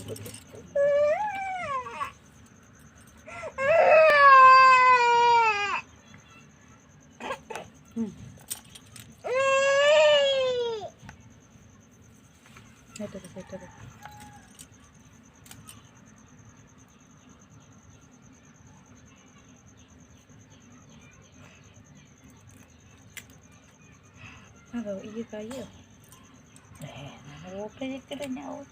begitu. Itu. Aduh, iya kayu. Oke, kita nyaut.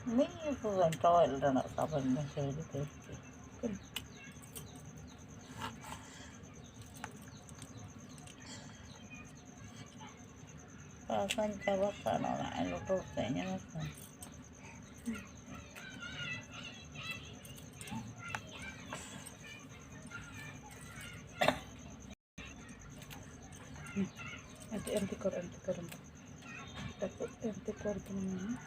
Mấy vườn trôi là nó sao mình chơi được cái pasan coba sana nak lutut kayaknya kan anti-kor takut anti-kor gimana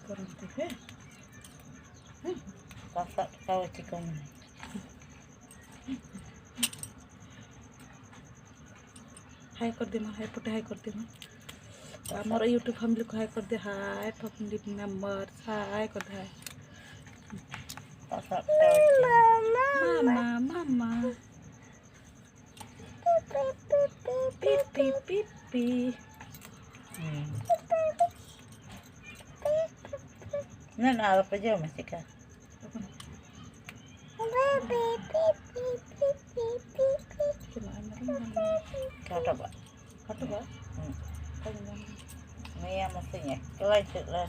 anti-kor pasak kau cikon हाय कर दे हाय पुटे हाय कर दे हमारा YouTube family को हाय कर दे हाय family member हाय कर दे मामा मामा P ना ना apa aja masih kah kata pak Maya maksudnya kelanjut lah